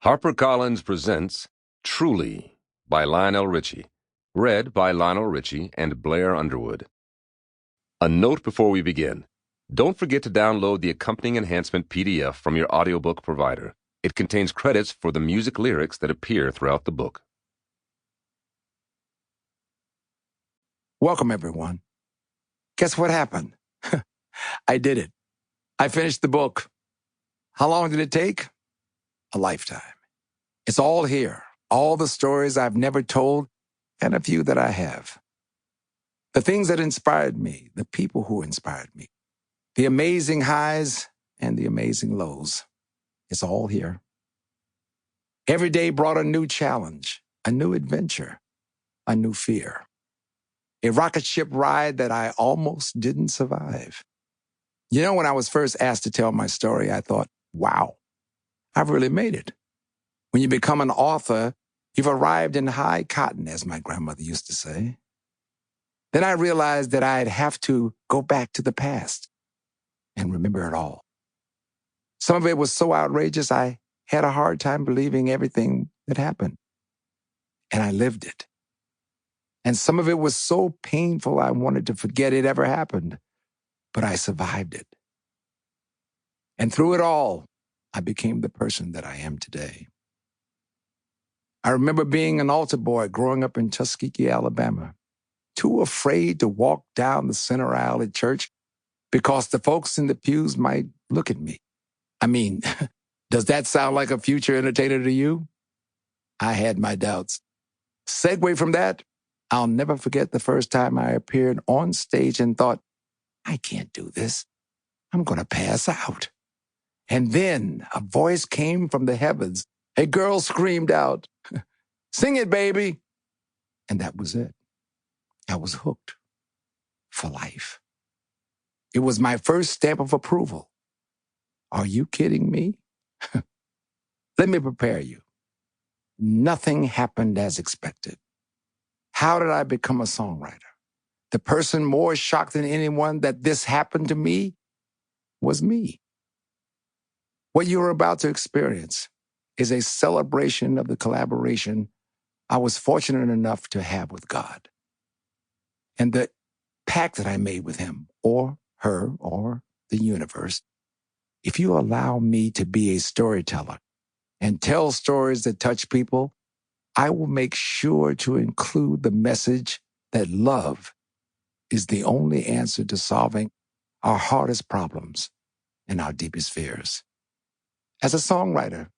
HarperCollins presents Truly by Lionel Richie, read by Lionel Richie and Blair Underwood. A note before we begin. Don't forget to download the accompanying enhancement PDF from your audiobook provider. It contains credits for the music lyrics that appear throughout the book. Welcome, everyone. Guess what happened? I did it. I finished the book. How long did it take? A lifetime. It's all here. All the stories I've never told and a few that I have. The things that inspired me, the people who inspired me, the amazing highs and the amazing lows. It's all here. Every day brought a new challenge, a new adventure, a new fear. A rocket ship ride that I almost didn't survive. You know, when I was first asked to tell my story, I thought, wow, I've really made it. When you become an author, you've arrived in high cotton, as my grandmother used to say. Then I realized that I'd have to go back to the past and remember it all. Some of it was so outrageous, I had a hard time believing everything that happened. And I lived it. And some of it was so painful, I wanted to forget it ever happened. But I survived it. And through it all, I became the person that I am today. I remember being an altar boy growing up in Tuskegee, Alabama, too afraid to walk down the center aisle at church because the folks in the pews might look at me. I mean, does that sound like a future entertainer to you? I had my doubts. Segue from that, I'll never forget the first time I appeared on stage and thought, I can't do this. I'm going to pass out. And then a voice came from the heavens. A girl screamed out, "Sing it, baby." And that was it. I was hooked for life. It was my first stamp of approval. Are you kidding me? Let me prepare you. Nothing happened as expected. How did I become a songwriter? The person more shocked than anyone that this happened to me was me. What you're about to experience is a celebration of the collaboration I was fortunate enough to have with God and the pact that I made with him or her or the universe. If you allow me to be a storyteller and tell stories that touch people, I will make sure to include the message that love is the only answer to solving our hardest problems and our deepest fears. As a songwriter,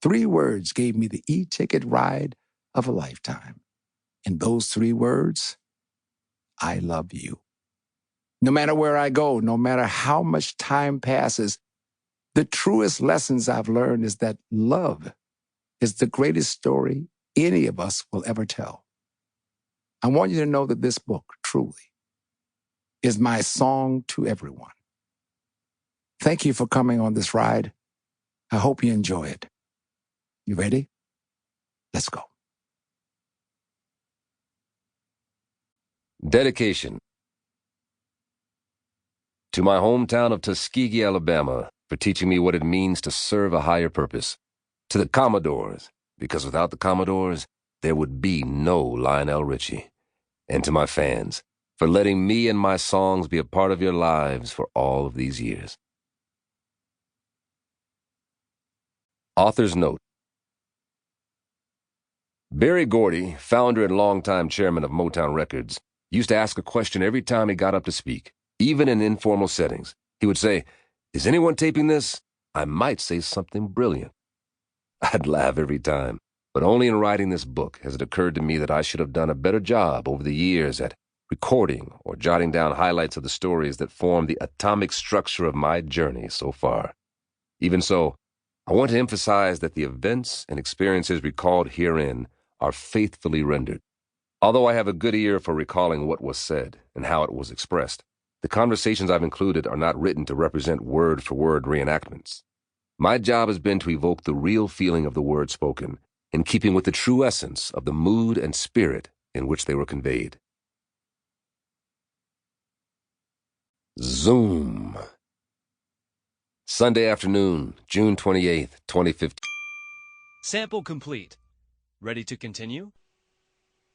3 words gave me the e-ticket ride of a lifetime. And those 3 words, I love you. No matter where I go, no matter how much time passes, the truest lessons I've learned is that love is the greatest story any of us will ever tell. I want you to know that this book, truly, is my song to everyone. Thank you for coming on this ride. I hope you enjoy it. You ready? Let's go. Dedication. To my hometown of Tuskegee, Alabama, for teaching me what it means to serve a higher purpose. To the Commodores, because without the Commodores, there would be no Lionel Richie. And to my fans, for letting me and my songs be a part of your lives for all of these years. Author's note. Berry Gordy, founder and longtime chairman of Motown Records, used to ask a question every time he got up to speak, even in informal settings. He would say, "Is anyone taping this? I might say something brilliant." I'd laugh every time, but only in writing this book has it occurred to me that I should have done a better job over the years at recording or jotting down highlights of the stories that form the atomic structure of my journey so far. Even so, I want to emphasize that the events and experiences recalled herein are faithfully rendered. Although I have a good ear for recalling what was said and how it was expressed, the conversations I've included are not written to represent word-for-word reenactments. My job has been to evoke the real feeling of the words spoken, in keeping with the true essence of the mood and spirit in which they were conveyed. Zoom. Sunday afternoon, June 28th, 2015. Sample complete. Ready to continue?